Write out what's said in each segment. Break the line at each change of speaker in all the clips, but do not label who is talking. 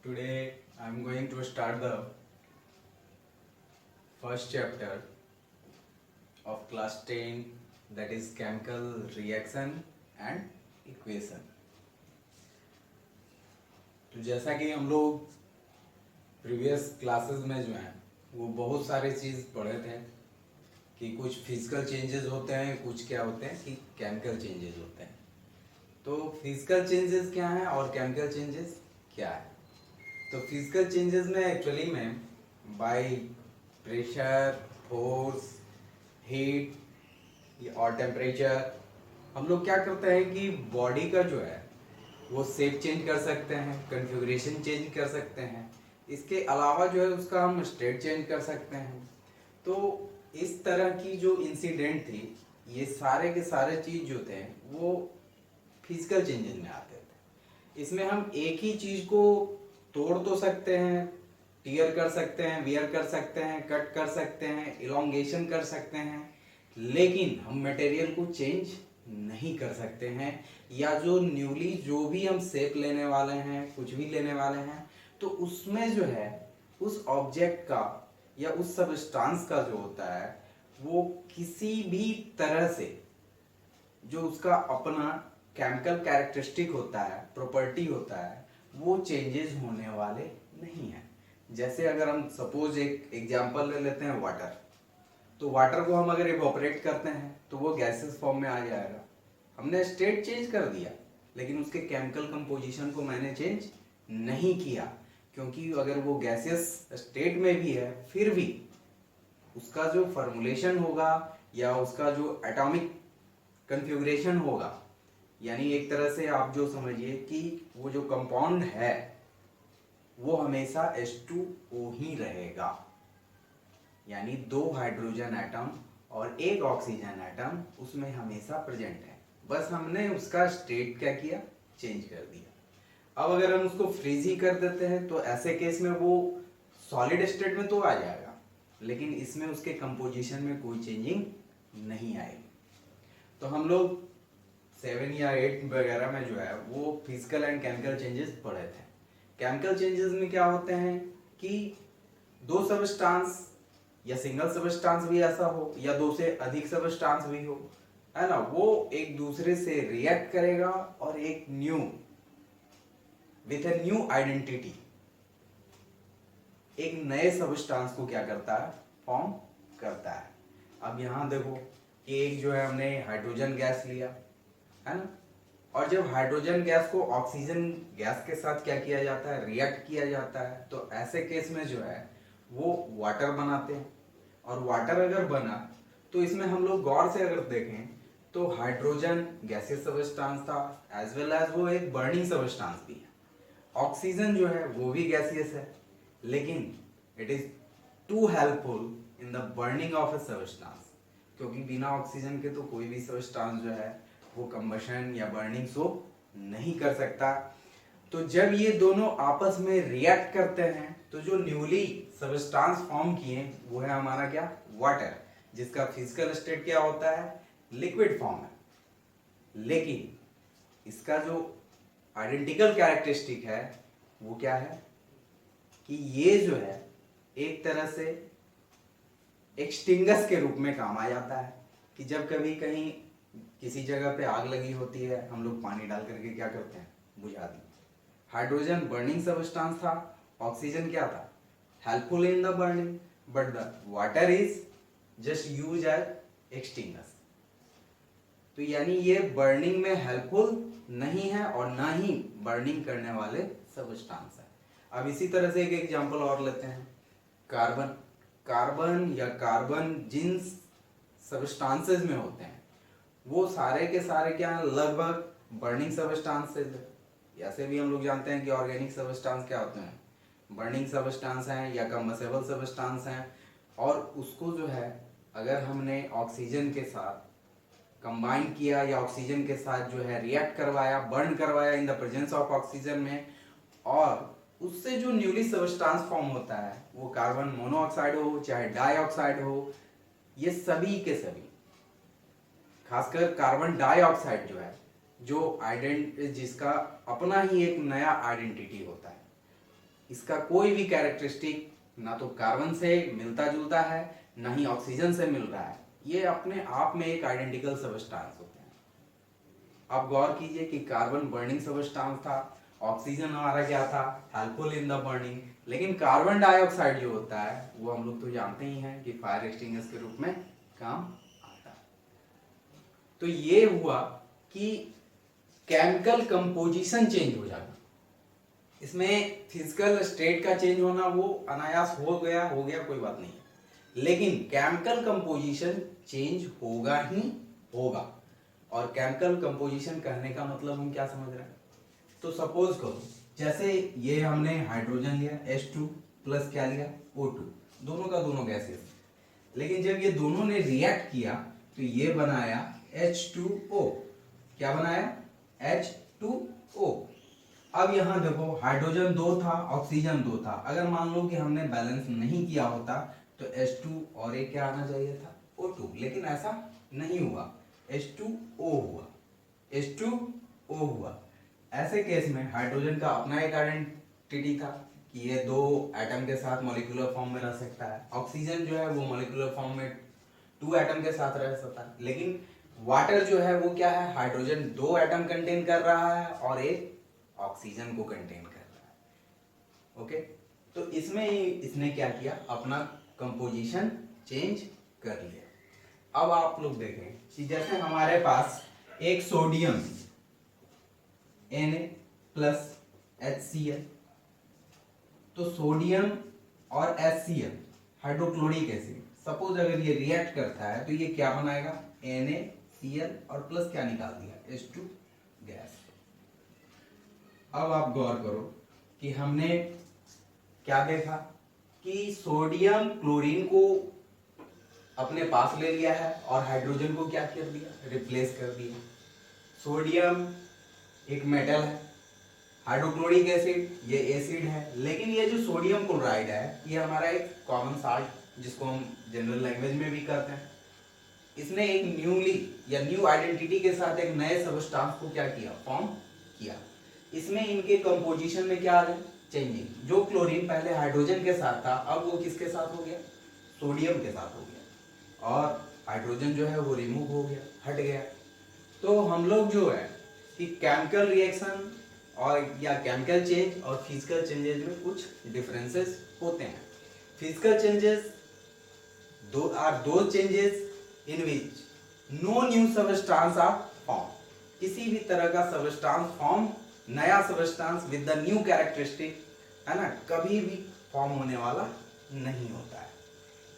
Today I'm going to start the first chapter of class 10, that is chemical reaction and equation. तो जैसा कि हम लोग previous classes में जो हैं वो बहुत सारे चीज़ पढ़े थे कि कुछ फिजिकल चेंजेस होते हैं, कुछ क्या होते हैं कि केमिकल चेंजेस होते हैं। तो फिजिकल चेंजेस क्या हैं और केमिकल चेंजेस क्या है। तो फिजिकल चेंजेस में एक्चुअली में बाय प्रेशर, फोर्स, हीट और टेम्परेचर हम लोग क्या करते हैं कि बॉडी का जो है वो शेप चेंज कर सकते हैं, कन्फिगरेशन चेंज कर सकते हैं। इसके अलावा जो है उसका हम स्टेट चेंज कर सकते हैं। तो इस तरह की जो इंसिडेंट थी, ये सारे के सारे चीज जो थे वो फिजिकल चेंजेस में आते थे। इसमें हम एक ही चीज को तोड़ तो सकते हैं, टीयर कर सकते हैं, वियर कर सकते हैं, कट कर सकते हैं, इलोंगेशन कर सकते हैं, लेकिन हम मटेरियल को चेंज नहीं कर सकते हैं। या जो न्यूली जो भी हम शेप लेने वाले हैं, कुछ भी लेने वाले हैं, तो उसमें जो है उस ऑब्जेक्ट का या उस सबस्टांस का जो होता है वो किसी भी तरह से जो उसका अपना केमिकल कैरेक्टरिस्टिक होता है, प्रॉपर्टी होता है, वो चेंजेस होने वाले नहीं है। जैसे अगर हम सपोज एक एग्जांपल ले लेते हैं वाटर, तो वाटर को हम अगर इवोपरेट करते हैं तो वो गैसेस फॉर्म में आ जाएगा। हमने स्टेट चेंज कर दिया, लेकिन उसके केमिकल कंपोजिशन को मैंने चेंज नहीं किया, क्योंकि अगर वो गैसियस स्टेट में भी है फिर भी उसका जो फॉर्मुलेशन होगा या उसका जो एटॉमिक कन्फिगरेशन होगा, यानी एक तरह से आप जो समझिए कि वो जो कंपाउंड है वो हमेशा H2O ही रहेगा। यानी 2 हाइड्रोजन एटम और 1 ऑक्सीजन एटम उसमें हमेशा प्रेजेंट है, बस हमने उसका स्टेट क्या किया, चेंज कर दिया। अब अगर हम उसको फ्रीज ही कर देते हैं तो ऐसे केस में वो सॉलिड स्टेट में तो आ जाएगा, लेकिन इसमें उसके कंपोजिशन में कोई चेंजिंग नहीं आएगी। तो हम लोग 7 या 8 वगैरह में जो है वो फिजिकल एंड केमिकल चेंजेस पढ़े थे। केमिकल चेंजेस में क्या होते हैं कि दो सबस्टांस या सिंगल सबस्टांस भी ऐसा हो या दो से अधिक सबस्टांस भी हो, है ना, वो एक दूसरे से रिएक्ट करेगा और एक new with a new identity एक नए सबस्टांस को क्या करता है, फॉर्म करता है। अब यहां देखो कि एक जो है हमने हाइड्रोजन गैस लिया, है ना, और जब हाइड्रोजन गैस को ऑक्सीजन गैस के साथ क्या किया जाता है, रिएक्ट किया जाता है, तो ऐसे केस में जो है वो वाटर बनाते हैं। और वाटर अगर बना तो इसमें हम लोग गौर से अगर देखें तो हाइड्रोजन गैसियस सबस्टांस था, एज वेल एज वो एक बर्निंग सबस्टांस भी है। ऑक्सीजन जो है वो भी गैसियस है, लेकिन it is too helpful in the burning of a substance, क्योंकि बिना ऑक्सीजन के तो कोई भी सबस्टांस जो है वो कंबशन या बर्निंग सो नहीं कर सकता। तो जब ये दोनों आपस में रिएक्ट करते हैं तो जो न्यूली सबस्टांस फॉर्म किए वो है हमारा क्या, वाटर, जिसका फिजिकल स्टेट क्या होता है, लिक्विड फॉर्म है। लेकिन इसका जो आइडेंटिकल कैरेक्टरिस्टिक है वो क्या है कि ये जो है एक तरह से एक्सटिंगस के रूप में काम आ जाता है। कि जब कभी कहीं किसी जगह पे आग लगी होती है, हम लोग पानी डाल करके क्या करते हैं, बुझा दी। हाइड्रोजन बर्निंग सबस्टांस था, ऑक्सीजन क्या था, helpful in the burning, but the water is just use as extinguish. तो यानी ये बर्निंग में हेल्पफुल नहीं है और ना ही बर्निंग करने वाले सबस्टांस है। अब इसी तरह से एक एग्जांपल और लेते हैं, कार्बन। कार्बन या कार्बन जिन सबस्टांसेस में होते हैं वो सारे के सारे क्या हैं, लगभग बर्निंग सबस्टांसेस है। ऐसे भी हम लोग जानते हैं कि ऑर्गेनिक सबस्टांस क्या होते हैं, बर्निंग सबस्टांस हैं या कंबसेबल सबस्टांस हैं। और उसको जो है अगर हमने ऑक्सीजन के साथ कंबाइन किया या ऑक्सीजन के साथ जो है रिएक्ट करवाया, बर्न करवाया in the presence of oxygen में, और उससे जो न्यूली सबस्टांस फॉर्म होता है वो कार्बन मोनोऑक्साइड हो चाहे डाइऑक्साइड हो, ये सभी के सभी, खासकर कार्बन डाइऑक्साइड जो है, जो जिसका अपना ही एक नया आइडेंटिटी होता है, इसका कोई भी कैरेक्टरिस्टिक ना तो कार्बन से मिलता जुलता है, ना ही ऑक्सीजन से मिल रहा है। ये अपने आप में एक आइडेंटिकल सबस्टांस होते हैं। आप गौर कीजिए कि कार्बन बर्निंग सबस्टांस था, ऑक्सीजन हमारा क्या था, हेल्पफुल इन द बर्निंग। लेकिन कार्बन डाइऑक्साइड जो होता है वो हम लोग तो जानते ही हैं कि फायर एक्सटिंग्विशर के रूप में काम आता है। तो ये हुआ कि केमिकल कंपोजिशन चेंज हो जाना। इसमें फिजिकल स्टेट का चेंज होना वो अनायास हो गया कोई बात नहीं है, लेकिन केमिकल कंपोजिशन चेंज होगा ही होगा। और केमिकल कंपोजिशन कहने का मतलब हम क्या समझ रहे हैं, तो सपोज करो जैसे ये हमने हाइड्रोजन लिया H2 प्लस क्या लिया O2, दोनों का दोनों गैसेस, लेकिन जब ये दोनों ने रिएक्ट किया तो ये बनाया H2O। क्या बनाया H2O। अब यहां देखो हाइड्रोजन 2 था, ऑक्सीजन 2 था। अगर मान लो कि हमने बैलेंस नहीं किया होता तो H2 और एक क्या आना चाहिए था O2, लेकिन ऐसा नहीं हुआ, H2O हुआ, H2O हुआ। ऐसे केस में हाइड्रोजन का अपना एक आइडेंटिटी था कि ये 2 एटम के साथ मॉलिक्यूलर फॉर्म में रह सकता है। ऑक्सीजन जो है वो मॉलिक्यूलर फॉर्म में 2 एटम के साथ रह सकता है। लेकिन वाटर जो है वो क्या है, हाइड्रोजन 2 एटम कंटेन कर रहा है और एक ऑक्सीजन को कंटेन कर रहा है। ओके, तो इसमें इसने क्या किया, अपना कंपोजिशन चेंज कर लिया। अब आप लोग देखें कि जैसे हमारे पास एक सोडियम Na प्लस HCl, तो सोडियम और HCl हाइड्रोक्लोरिक एसिड, सपोज अगर ये रिएक्ट करता है तो ये क्या बनाएगा NaCl और प्लस क्या निकाल दिया H2 गैस। अब आप गौर करो कि हमने क्या देखा कि सोडियम क्लोरीन को अपने पास ले लिया है और हाइड्रोजन को क्या कर दिया, रिप्लेस कर दिया। सोडियम एक मेटल है, हाइड्रोक्लोरिक एसिड ये एसिड है, लेकिन ये जो सोडियम क्लोराइड है ये हमारा एक कॉमन साल्ट जिसको हम जनरल लैंग्वेज में भी कहते हैं। इसने एक न्यू आइडेंटिटी के साथ एक नए सबस्टांस को क्या किया, फॉर्म किया। इसमें इनके कंपोजिशन में क्या आ गया, चेंजिंग। जो क्लोरीन पहले हाइड्रोजन के साथ था अब वो किसके साथ हो गया, सोडियम के साथ हो गया, और हाइड्रोजन जो है वो रिमूव हो गया, हट गया। तो हम लोग जो है कि केमिकल रिएक्शन और या केमिकल चेंज और फिजिकल चेंजेस में कुछ डिफरेंसेस होते हैं। Physical changes the changes in which no new substance are form. किसी भी तरह का सबस्टांस फॉर्म, नया substance with the new characteristic है ना, कभी भी फॉर्म होने वाला नहीं होता है।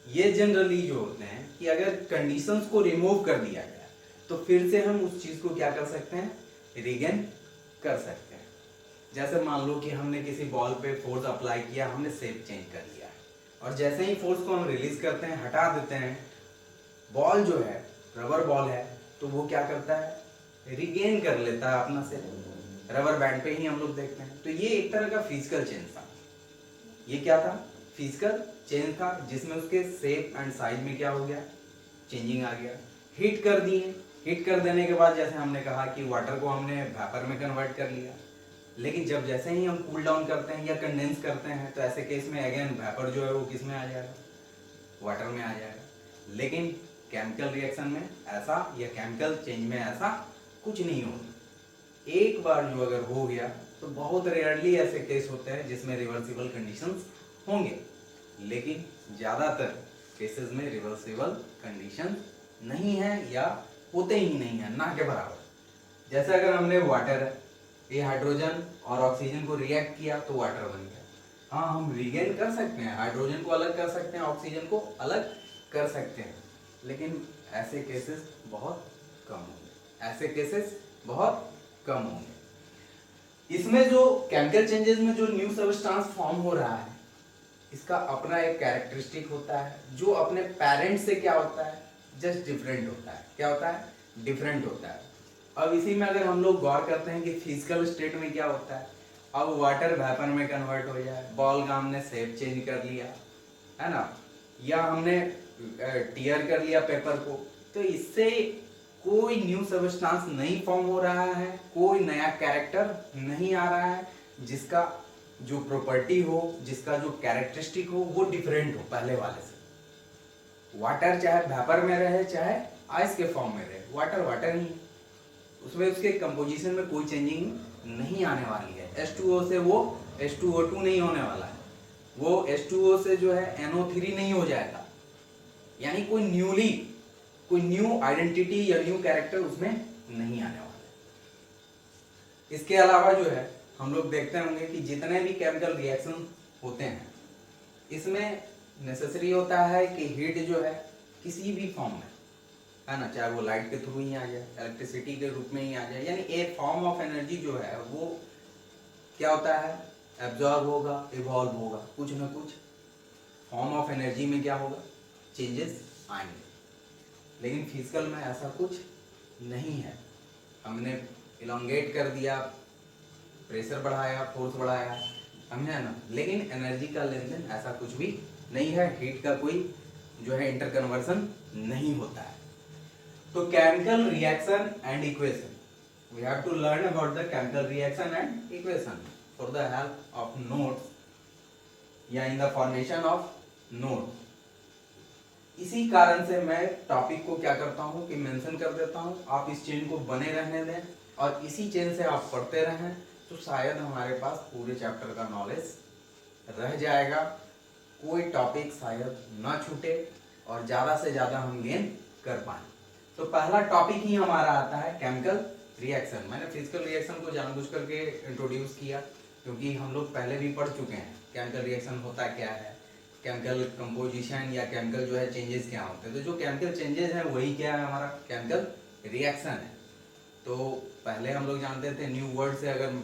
ये जनरली जो होते हैं कि अगर कंडीशंस को रिमूव कर दिया गया तो फिर से हम उस चीज को क्या कर सकते हैं, रिगेन कर सकते हैं। जैसे मान लो कि हमने किसी बॉल पे फोर्स अप्लाई किया, हमने शेप चेंज कर लिया है, और जैसे ही फोर्स को हम रिलीज करते हैं, हटा देते हैं, बॉल जो है रबर बॉल है तो वो क्या करता है, रिगेन कर लेता है अपना शेप। रबर बैंड पे ही हम लोग देखते हैं। तो ये एक तरह का फिजिकल चेंज था। ये क्या था, फिजिकल चेंज था, जिसमें उसके शेप एंड साइज में क्या हो गया, चेंजिंग आ गया। हीट कर दिए, हीट कर देने के बाद जैसे हमने कहा कि वाटर को हमने वेपर में कन्वर्ट कर लिया, लेकिन जब जैसे ही हम कूल डाउन करते हैं या कंडेंस करते हैं तो ऐसे केस में अगेन वेपर जो है वो किस में आ जाएगा, वाटर में आ जाएगा। लेकिन केमिकल रिएक्शन में ऐसा या केमिकल चेंज में ऐसा कुछ नहीं होगा। एक बार जो अगर हो गया तो बहुत रेयरली ऐसे केस होते हैं जिसमें रिवर्सिबल कंडीशंस होंगे, लेकिन ज्यादातर केसेस में रिवर्सिबल कंडीशन नहीं है या होते ही नहीं है, ना के बराबर। जैसे अगर हमने वाटर है, ये हाइड्रोजन और ऑक्सीजन को रिएक्ट किया तो वाटर बन गया। हाँ, हम रिगेन कर सकते हैं, हाइड्रोजन को अलग कर सकते हैं, ऑक्सीजन को अलग कर सकते हैं, लेकिन ऐसे केसेस बहुत कम होंगे, ऐसे केसेस बहुत कम होंगे। इसमें जो केमिकल चेंजेस में जो न्यू सबस्टांस फॉर्म हो रहा है, इसका अपना एक कैरेक्टरिस्टिक होता है जो अपने पेरेंट से क्या होता है, जस्ट डिफरेंट होता है। क्या होता है, डिफरेंट होता है। अब इसी में अगर हम लोग गौर करते हैं कि फिजिकल स्टेट में क्या होता है, अब वाटर वेपर में कन्वर्ट हो जाए, बॉल का हमने शेप चेंज कर लिया है ना, या हमने टीयर कर लिया पेपर को, तो इससे कोई न्यू सबस्टांस नहीं फॉर्म हो रहा है, कोई नया कैरेक्टर नहीं आ रहा है जिसका जो प्रॉपर्टी हो, जिसका जो कैरेक्टरिस्टिक हो वो डिफरेंट हो पहले वाले से। वाटर चाहे वेपर में रहे चाहे आइस के फॉर्म में रहे, वाटर वाटर ही है, उसमें उसके कंपोजिशन में कोई चेंजिंग नहीं आने वाली है। H2O से वो H2O2 नहीं होने वाला है, वो H2O से जो है NO3 नहीं हो जाएगा, यानी कोई न्यू आइडेंटिटी या न्यू कैरेक्टर उसमें नहीं आने वाला है। इसके अलावा जो है हम लोग देखते होंगे कि जितने भी केमिकल रिएक्शन होते हैं इसमें नेसेसरी होता है कि हीट जो है किसी भी फॉर्म में, है ना, चाहे वो लाइट के थ्रू ही आ जाए, इलेक्ट्रिसिटी के रूप में ही आ जाए, यानी एक फॉर्म ऑफ एनर्जी जो है वो क्या होता है, एब्जॉर्ब होगा, इवॉल्व होगा, कुछ ना कुछ फॉर्म ऑफ एनर्जी में क्या होगा, चेंजेस आएंगे। लेकिन फिजिकल में ऐसा कुछ नहीं है, हमने इलोंगेट कर दिया, प्रेशर बढ़ाया, फोर्स बढ़ाया, हमने, है ना, लेकिन एनर्जी का लेन देन ऐसा कुछ भी नहीं है, हीट का कोई जो है इंटर कन्वर्सन नहीं होता है। तो chemical reaction and equation, we have to learn about the chemical reaction and equation for the help of notes या in the formation of note. इसी कारण से मैं टॉपिक को क्या करता हूँ कि मेंशन कर देता हूँ, आप इस चेन को बने रहने दें और इसी चेन से आप पढ़ते रहें, तो शायद हमारे पास पूरे चैप्टर का नॉलेज रह जाएगा, कोई टॉपिक शायद ना छूटे और ज़्यादा से ज़्यादा हम गेन कर पाएँ। तो पहला टॉपिक ही हमारा आता है केमिकल रिएक्शन। मैंने फिजिकल रिएक्शन को जानबूझ करके इंट्रोड्यूस किया क्योंकि हम लोग पहले भी पढ़ चुके हैं केमिकल रिएक्शन होता क्या है, केमिकल कंपोजिशन या केमिकल जो है चेंजेस क्या होते हैं। तो जो केमिकल चेंजेस हैं वही क्या है, हमारा केमिकल रिएक्शन है। तो पहले हम लोग जानते थे न्यू वर्ड से अगर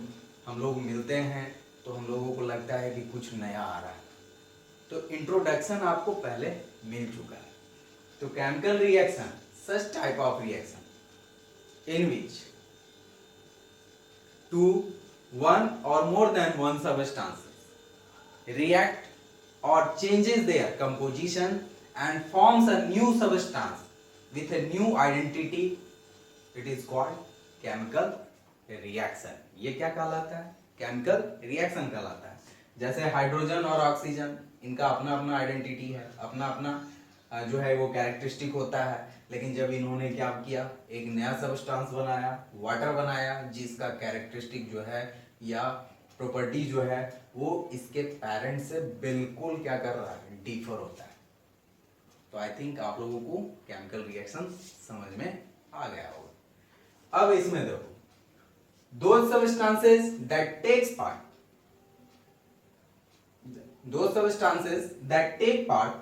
हम लोग मिलते हैं तो हम लोगों को लगता है कि कुछ नया आ रहा है, तो इंट्रोडक्शन आपको पहले मिल चुका है। तो chemical reaction such type of reaction in which two one or more than one substances react or changes their composition and forms a new substance with a new identity, it is called chemical reaction। ये क्या कहलाता है, chemical reaction कहलाता है। जैसे hydrogen और oxygen, इनका अपना अपना आइडेंटिटी है, अपना अपना जो है वो कैरेक्टरिस्टिक होता है, लेकिन जब इन्होंने क्या किया, एक नया सबस्टांस बनाया, वाटर बनाया, जिसका कैरेक्टरिस्टिक जो है या प्रॉपर्टी जो है वो इसके पेरेंट से बिल्कुल क्या कर रहा है, डिफर होता है। तो आई थिंक आप लोगों को केमिकल रिएक्शन समझ में आ गया होगा। अब इसमें देखो, those substances that take part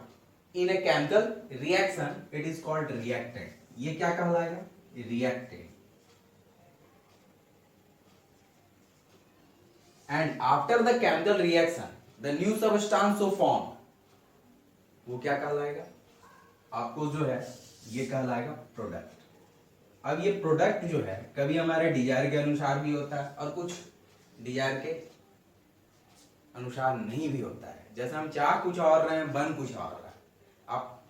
in a chemical reaction, it is called reactant। ये क्या कहलाएगा, reactant। And after the chemical reaction the new substance so formed, वो क्या कहलाएगा, आपको जो है ये कहलाएगा प्रोडक्ट। अब ये प्रोडक्ट जो है कभी हमारे डिजायर के अनुसार भी होता है और कुछ डिजायर के अनुसार नहीं भी होता है। जैसे हम चाह कुछ और रहे हैं, बन कुछ और रहा है। आप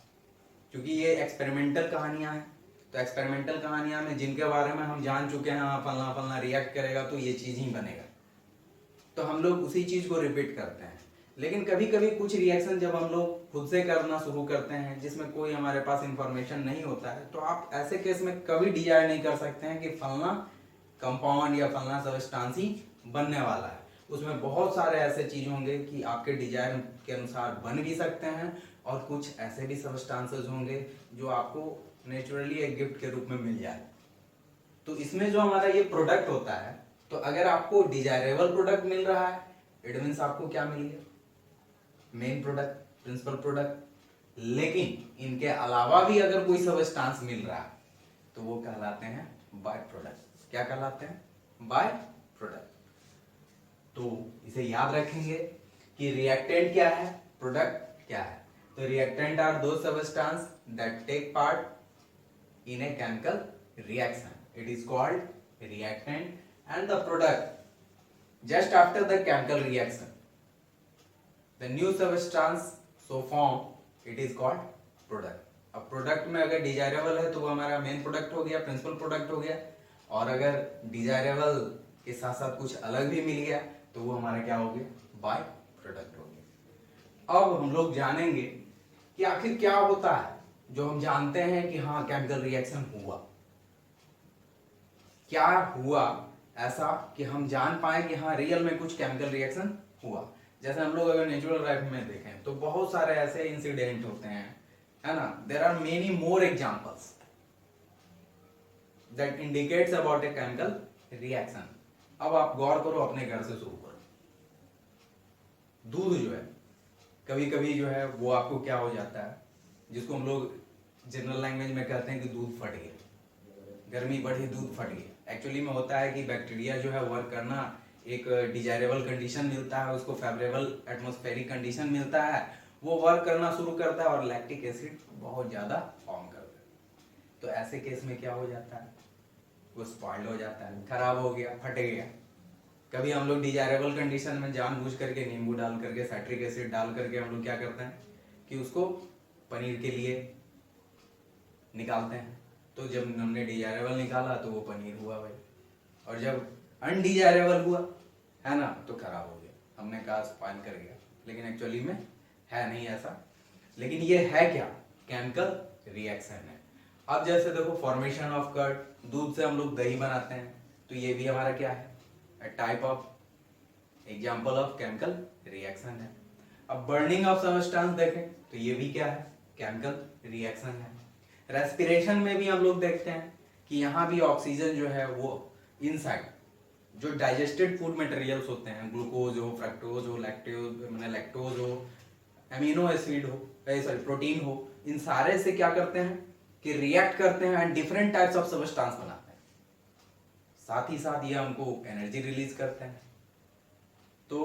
क्योंकि ये एक्सपेरिमेंटल कहानियां हैं, तो एक्सपेरिमेंटल कहानियां में जिनके बारे में हम जान चुके हैं, हाँ फलना फलना रिएक्ट करेगा तो ये चीज ही बनेगा, तो हम लोग उसी चीज को रिपीट करते हैं। लेकिन कभी कभी कुछ रिएक्शन जब हम लोग खुद से करना शुरू करते हैं जिसमें कोई हमारे पास इंफॉर्मेशन नहीं होता है, तो आप ऐसे केस में कभी डिजायर नहीं कर सकते हैं कि फलना कंपाउंड या फलना सब्सटेंस ही बनने वाला है। उसमें बहुत सारे ऐसे चीज होंगे कि आपके डिजायर के अनुसार बन भी सकते हैं और कुछ ऐसे भी सब्सटेंसेस होंगे जो आपको नेचुरली एक गिफ्ट के रूप में मिल जाए। तो इसमें जो हमारा ये प्रोडक्ट होता है, तो अगर आपको डिजायरेबल प्रोडक्ट मिल रहा है, इट मीन्स आपको क्या मिल गया, मेन प्रोडक्ट, प्रिंसिपल प्रोडक्ट। लेकिन इनके अलावा भी अगर कोई सब्सटेंस मिल रहा है तो वो कहलाते हैं बाय प्रोडक्ट। क्या कहलाते हैं, बाय प्रोडक्ट। तो इसे याद रखेंगे कि रिएक्टेंट क्या है, प्रोडक्ट क्या है। तो reactant are the substance that take part in a chemical reaction, it is called reactant. And the product just after the chemical reaction, the new substance so formed, it is called product। अब product में अगर desirable है तो वो हमारा main product हो गया, principal product हो गया, और अगर डिजायरेबल के साथ साथ कुछ अलग भी मिल गया तो वो हमारा क्या हो गया, बाय प्रोडक्ट हो गया। अब हम लोग जानेंगे कि आखिर क्या होता है जो हम जानते हैं कि हाँ केमिकल रिएक्शन हुआ, क्या हुआ ऐसा कि हम जान पाए कि हाँ रियल में कुछ केमिकल रिएक्शन हुआ। जैसे हम लोग अगर नेचुरल लाइफ में देखें तो बहुत सारे ऐसे इंसिडेंट होते हैं, है ना, there are many more examples that indicates about a chemical reaction. अब आप गौर करो, अपने घर से शुरू करो। दूध जो है कभी कभी जो है वो आपको क्या हो जाता है, जिसको हम लोग जनरल लैंग्वेज में कहते हैं कि दूध फट गया, गर्मी बढ़ी दूध फट गया। एक्चुअली में होता है कि बैक्टीरिया जो है वर्क करना, एक डिजायरेबल कंडीशन मिलता है उसको, फेवरेबल एटमॉस्फेरिक कंडीशन मिलता है, वो वर्क करना शुरू करता है और लैक्टिक एसिड बहुत ज्यादा फॉर्म करता है। तो ऐसे केस में क्या हो जाता है, वो स्पॉइल्ड हो जाता है, खराब हो गया, फट गया। कभी हम लोग डिजायरेबल कंडीशन में जानबूझ करके नींबू डाल करके, साइट्रिक एसिड डाल करके हम लोग क्या करते हैं कि उसको पनीर के लिए निकालते हैं। तो जब हमने डिजायरेबल निकाला तो वो पनीर हुआ भाई, और जब अनडिजायरेबल हुआ, है ना, तो खराब हो गया। हमने कहा स्पॉइल कर गया, लेकिन एक्चुअली में है नहीं ऐसा। लेकिन ये है क्या, केमिकल रिएक्शन है। अब जैसे देखो फॉर्मेशन ऑफ कर्ड, दूध से हम लोग दही बनाते हैं, तो ये भी हमारा क्या है, type of example of chemical reaction है। अब बर्निंग ऑफ सब्सटेंस देखें तो ये भी क्या है, केमिकल रिएक्शन है। रेस्पिरेशन में भी हम लोग देखते हैं कि यहाँ भी ऑक्सीजन जो है वो इनसाइड जो डाइजेस्टेड फूड मटेरियल्स होते हैं, ग्लूकोज हो, फ्रक्टोज हो, लैक्टोज हो, एमिनो एसिड हो, सॉरी प्रोटीन हो, इन सारे से क्या करते हैं कि रिएक्ट करते हैं and different types of substance बनाते हैं। साथ ही साथ ये हमको एनर्जी रिलीज करते हैं। तो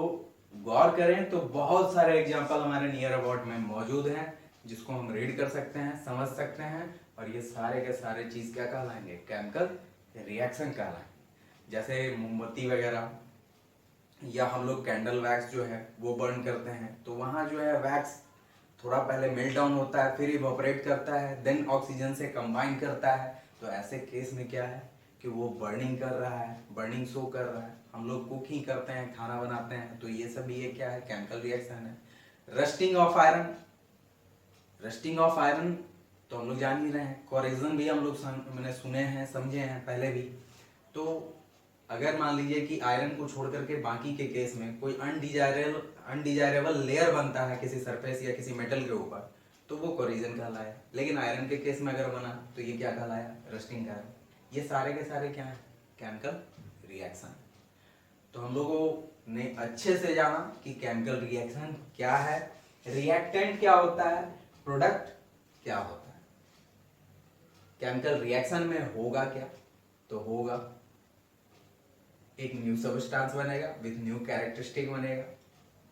गौर करें तो बहुत सारे एग्जांपल हमारे नियर अबाउट में मौजूद हैं, जिसको हम रीड कर सकते हैं, समझ सकते हैं, और ये सारे के सारे चीज क्या कहलाएंगे, केमिकल रिएक्शन कहलाएंगे। जैसे मोमबत्ती वगैरह, या हम लोग कैंडल वैक्स जो है वो बर्न करते हैं, तो वहां जो है वैक्स थोड़ा पहले मेल्ट डाउन होता है, फिर इवोपरेट करता है, देन ऑक्सीजन से कंबाइन करता है। तो ऐसे केस में क्या है कि वो बर्निंग कर रहा है, बर्निंग शो कर रहा है। हम लोग कुकिंग करते हैं, खाना बनाते हैं, तो ये सब ये क्या है, केमिकल रिएक्शन है। Rusting of iron, rusting of iron तो हम लोग जान ही रहे हैं, कोरेजन भी हम लोग मैंने सुने हैं, समझे हैं पहले भी। तो अगर मान लीजिए कि आयरन को छोड़ करके बाकी के केस में कोई अनडिजायरेबल लेयर बनता है किसी सरफेस या किसी मेटल के ऊपर, तो वो कोरिजन कहलाया। लेकिन आयरन के केस में अगर बना तो ये क्या कहलाया, रस्टिंग कहलाया। ये सारे के सारे क्या है, केमिकल रिएक्शन। तो हम लोगों ने अच्छे से जाना कि केमिकल रिएक्शन क्या है, रिएक्टेंट क्या होता है, प्रोडक्ट क्या होता है। केमिकल रिएक्शन में होगा क्या, तो होगा एक न्यू सबस्टेंस बनेगा विथ न्यू कैरेक्टरिस्टिक बनेगा।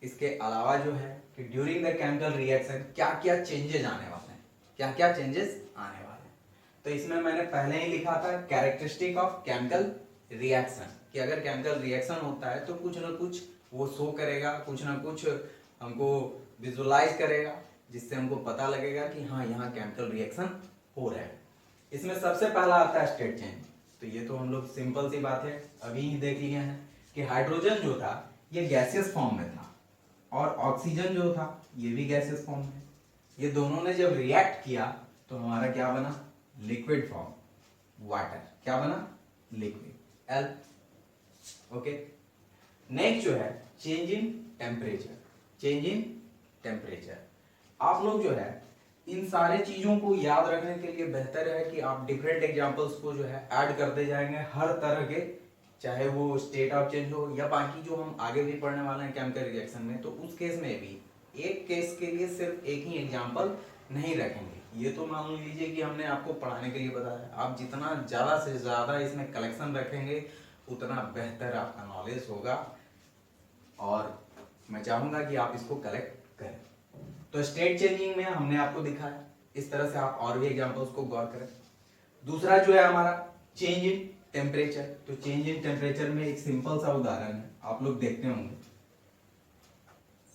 इसके अलावा जो है कि ड्यूरिंग द केमिकल रिएक्शन क्या क्या चेंजेस आने वाले हैं, क्या क्या चेंजेस आने वाले हैं। तो इसमें मैंने पहले ही लिखा था कैरेक्टरिस्टिक ऑफ केमिकल रिएक्शन, कि अगर केमिकल रिएक्शन होता है तो कुछ ना कुछ वो शो करेगा, कुछ ना कुछ हमको विजुअलाइज करेगा, जिससे हमको पता लगेगा कि हाँ यहाँ केमिकल रिएक्शन हो रहा है। इसमें सबसे पहला आता है स्टेट चेंज। तो ये तो हम लोग सिंपल सी बात है अभी ही देख लिए हैं कि हाइड्रोजन जो था ये गैसियस फॉर्म में था, और ऑक्सीजन जो था ये भी गैसियस फॉर्म में। ये दोनों ने जब रिएक्ट किया तो हमारा क्या बना, लिक्विड फॉर्म, वाटर। क्या बना, लिक्विड, एल। ओके, नेक्स्ट जो है change in temperature, change in temperature. आप लोग जो है इन सारे चीजों को याद रखने के लिए बेहतर है कि आप डिफरेंट एग्जांपल्स को जो है ऐड करते जाएंगे हर तरह के, चाहे वो स्टेट ऑफ चेंज हो या बाकी जो हम आगे भी पढ़ने वाले हैं केमिकल रिएक्शन में, तो उस केस में भी एक केस के लिए सिर्फ एक ही एग्जांपल नहीं रखेंगे। ये तो मान लीजिए कि हमने आपको पढ़ाने के लिए बताया, आप जितना ज्यादा से ज्यादा इसमें कलेक्शन रखेंगे उतना बेहतर आपका नॉलेज होगा, और मैं चाहूंगा कि आप इसको कलेक्ट करें। तो स्टेट चेंजिंग में हमने आपको दिखाया, इस तरह से आप और भी एग्जांपल्स को गौर करें। दूसरा जो है हमारा चेंज इन टेम्परेचर। तो चेंज इन टेम्परेचर में एक सिंपल सा उदाहरण है, आप लोग देखते होंगे,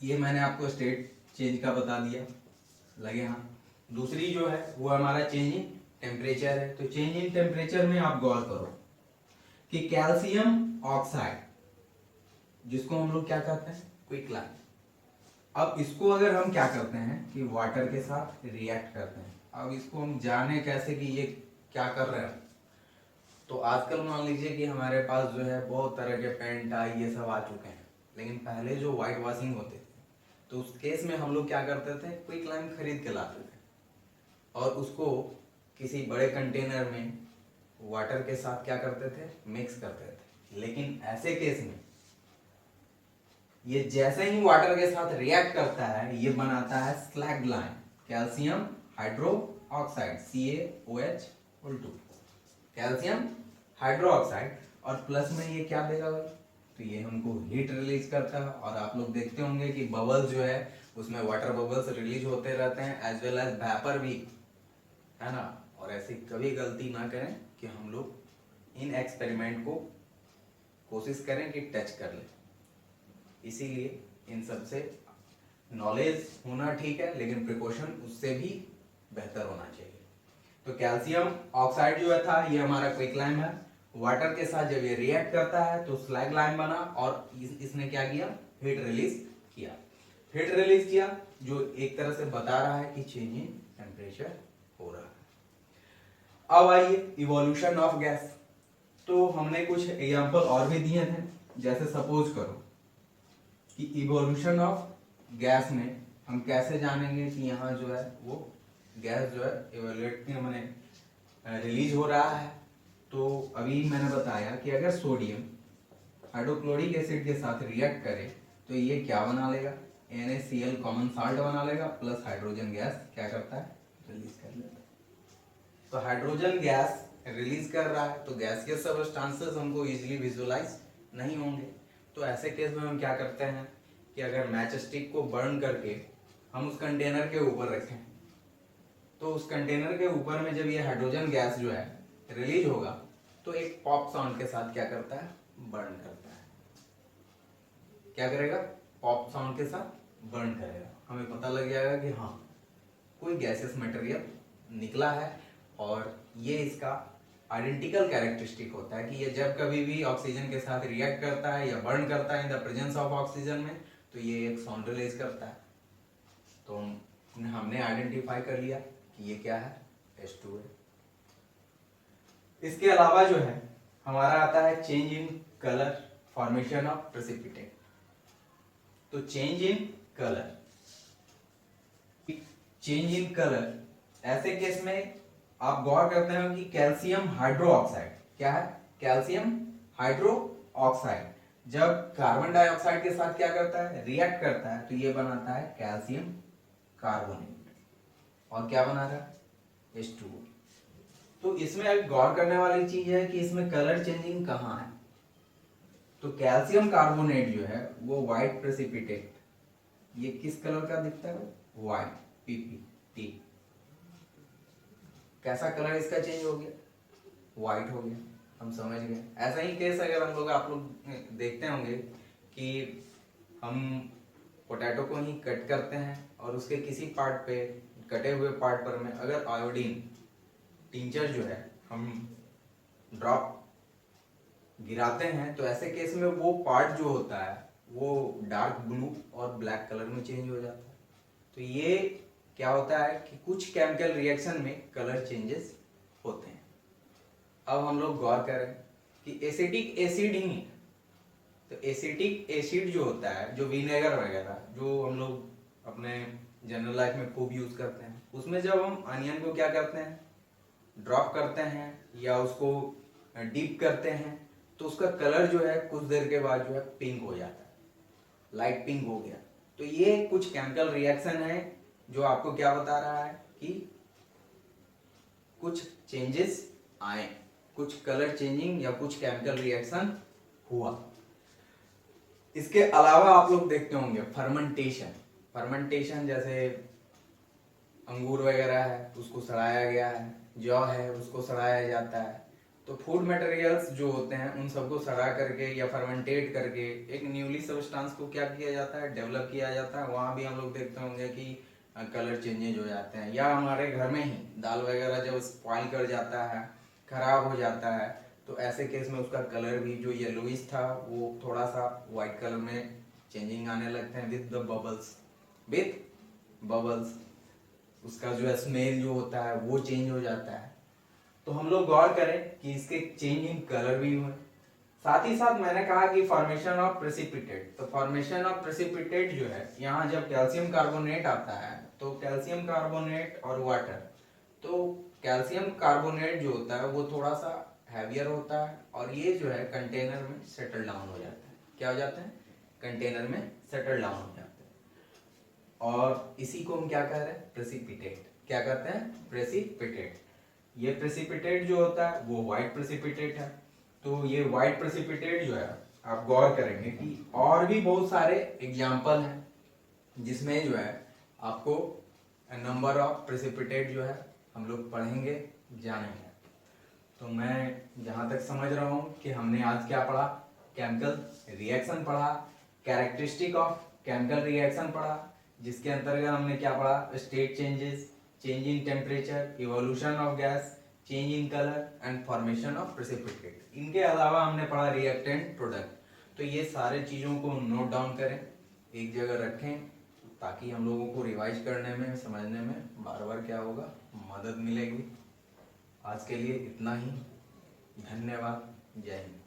ये मैंने आपको स्टेट चेंज का बता दिया, लगे हाँ। दूसरी जो है वो हमारा चेंज इन टेम्परेचर है। तो चेंज इन टेम्परेचर में आप गौर करो कि कैल्शियम ऑक्साइड जिसको हम लोग क्या कहते हैं, क्विकलाइम। अब इसको अगर हम क्या करते हैं कि वाटर के साथ रिएक्ट करते हैं, अब इसको हम जाने कैसे कि ये क्या कर रहे हैं। तो आजकल मान लीजिए कि हमारे पास जो है बहुत तरह के पेंट आई ये सब आ चुके हैं, लेकिन पहले जो वाइट वॉशिंग होते थे तो उस केस में हम लोग क्या करते थे, क्विकलाइम खरीद के लाते थे और उसको किसी बड़े कंटेनर में वाटर के साथ क्या करते थे, मिक्स करते थे। लेकिन ऐसे केस में ये जैसे ही वाटर के साथ रिएक्ट करता है ये बनाता है slaked lime, calcium hydroxide, CaOH2, calcium hydroxide. और प्लस में ये क्या देगा भाई, तो ये हमको हीट रिलीज करता है। और आप लोग देखते होंगे कि बबल्स जो है उसमें वाटर बबल्स रिलीज होते रहते हैं, एज वेल एज वेपर भी, है ना। और ऐसी कभी गलती ना करें कि हम लोग इन एक्सपेरिमेंट को कोशिश करें कि टच कर लें। इसीलिए इन सब से नॉलेज होना ठीक है, लेकिन प्रिकॉशन उससे भी बेहतर होना चाहिए। तो कैल्शियम ऑक्साइड जो था ये हमारा क्विकलाइम है। वाटर के साथ जब ये रिएक्ट करता है तो स्लैगलाइम बना और इसने क्या किया, हीट रिलीज किया। हीट रिलीज किया जो एक तरह से बता रहा है कि चेंज इन टेम्परेचर हो रहा है। अब आइए इवोल्यूशन ऑफ गैस। तो हमने कुछ एग्जांपल और भी दिए थे, जैसे सपोज करो कि इवोल्यूशन ऑफ गैस में हम कैसे जानेंगे कि यहाँ जो है वो गैस जो है इवोल्यूट मैंने रिलीज हो रहा है। तो अभी मैंने बताया कि अगर सोडियम हाइड्रोक्लोरिक एसिड के साथ रिएक्ट करे तो ये क्या बना लेगा, NaCl कॉमन साल्ट बना लेगा, प्लस हाइड्रोजन गैस क्या करता है, रिलीज कर लेता है। तो हाइड्रोजन गैस रिलीज कर रहा है तो गैसियस सब्सटेंसेस हमको इजीली विजुअलाइज नहीं होंगे। तो ऐसे केस में हम क्या करते हैं कि अगर मैच स्टिक को बर्न करके हम उस कंटेनर के ऊपर रखें तो उस कंटेनर के ऊपर में जब ये हाइड्रोजन गैस जो है रिलीज होगा तो एक पॉप साउंड के साथ क्या करता है, बर्न करता है। क्या करेगा, पॉप साउंड के साथ बर्न करेगा। हमें पता लग जाएगा कि हाँ कोई गैसियस मटेरियल निकला है। और ये इसका आइडेंटिकल कैरेक्टरिस्टिक होता है कि ये जब कभी भी ऑक्सीजन के साथ रिएक्ट करता है या बर्न करता है in the presence of oxygen में तो ये एक साउंड रिलीज करता है। तो हमने आइडेंटिफाई कर लिया कि ये क्या है, H2 है। इसके अलावा जो है हमारा आता है change in colour, formation of precipitate. तो change in colour, change in colour ऐसे केस में आप गौर करते हो कि कैल्शियम हाइड्रो ऑक्साइड क्या है, कैल्शियम हाइड्रो ऑक्साइड जब कार्बन डाइऑक्साइड के साथ क्या करता है, रिएक्ट करता है तो ये बनाता है कैल्शियम कार्बोनेट। और क्या बना रहा है, H2O। तो इसमें एक गौर करने वाली चीज है कि इसमें कलर चेंजिंग कहाँ है। तो कैल्शियम कार्बोनेट जो है वो व्हाइट प्रेसिपिटेट, ये किस कलर का दिखता है, व्हाइट, PPT। कैसा कलर इसका चेंज हो गया, व्हाइट हो गया, हम समझ गए। ऐसा ही केस अगर हम लोग आप लोग देखते होंगे कि हम पोटैटो को ही कट करते हैं और उसके किसी पार्ट पे, कटे हुए पार्ट पर में अगर आयोडीन टिंचर जो है हम ड्रॉप गिराते हैं तो ऐसे केस में वो पार्ट जो होता है वो डार्क ब्लू और ब्लैक कलर में चेंज हो जाता है। तो ये क्या होता है कि कुछ केमिकल रिएक्शन में कलर चेंजेस होते हैं। अब हम लोग गौर करें कि एसिटिक एसिड ही, तो एसिटिक एसिड जो होता है, जो विनेगर वगैरह जो हम लोग अपने जनरल लाइफ में खूब यूज करते हैं, उसमें जब हम अनियन को क्या करते हैं, ड्रॉप करते हैं या उसको डीप करते हैं तो उसका कलर जो है कुछ देर के बाद जो है पिंक हो जाता है, लाइट पिंक हो गया। तो ये कुछ केमिकल रिएक्शन है जो आपको क्या बता रहा है कि कुछ चेंजेस आए, कुछ कलर चेंजिंग या कुछ केमिकल रिएक्शन हुआ। इसके अलावा आप लोग देखते होंगे फर्मेंटेशन, फर्मेंटेशन जैसे अंगूर वगैरह है उसको सड़ाया गया है, जौ है उसको सड़ाया जाता है। तो फूड मटेरियल्स जो होते हैं उन सबको सड़ा करके या फर्मेंटेट करके एक न्यूली सब्सटेंस को क्या किया जाता है, डेवलप किया जाता है। वहां भी हम लोग देखते होंगे कि कलर चेंजेज हो जाते हैं। या हमारे घर में ही दाल वगैरह जब स्पॉइल कर जाता है, खराब हो जाता है, तो ऐसे केस में उसका कलर भी जो येलोइश था वो थोड़ा सा वाइट कलर में चेंजिंग आने लगते हैं विद बबल्स। उसका जो है स्मेल जो होता है वो चेंज हो जाता है। तो हम लोग गौर करें कि इसके चेंज इन कलर भी हुए। साथ ही साथ मैंने कहा कि फॉर्मेशन ऑफ प्रेसिपिटेट, तो फॉर्मेशन ऑफ प्रेसिपिटेट जो है, यहाँ जब कैल्शियम कार्बोनेट आता है तो कैल्शियम कार्बोनेट और वाटर, तो कैल्शियम कार्बोनेट जो होता है वो थोड़ा सा हैवियर होता है और ये जो है कंटेनर में सेटल डाउन हो जाता है। क्या हो जाता है? कंटेनर में सेटल डाउन हो जाता है और इसी को हम क्या कह रहे हैं? प्रेसिपिटेट। क्या कहते हैं? प्रेसिपिटेट। ये प्रेसिपिटेट जो होता है वो व्हाइट प्रेसिपिटेट है। तो ये व्हाइट प्रेसिपिटेट जो है, आप गौर करेंगे कि और भी बहुत सारे एग्जाम्पल हैं जिसमें जो है आपको नंबर ऑफ प्रेसिपिटेट जो है हम लोग पढ़ेंगे, जानेंगे। तो मैं जहाँ तक समझ रहा हूँ कि हमने आज क्या पढ़ा? केमिकल रिएक्शन पढ़ा, कैरेक्टरिस्टिक ऑफ केमिकल रिएक्शन पढ़ा, जिसके अंतर्गत हमने क्या पढ़ा? State changes, change in temperature, evolution of gas, change in colour and formation of precipitate. इनके अलावा हमने पढ़ा रिएक्टेंट प्रोडक्ट। तो ये सारे चीज़ों को नोट डाउन करें, एक जगह रखें, ताकि हम लोगों को रिवाइज करने में, समझने में बार बार क्या होगा? मदद मिलेगी। आज के लिए इतना ही। धन्यवाद। जय हिंद।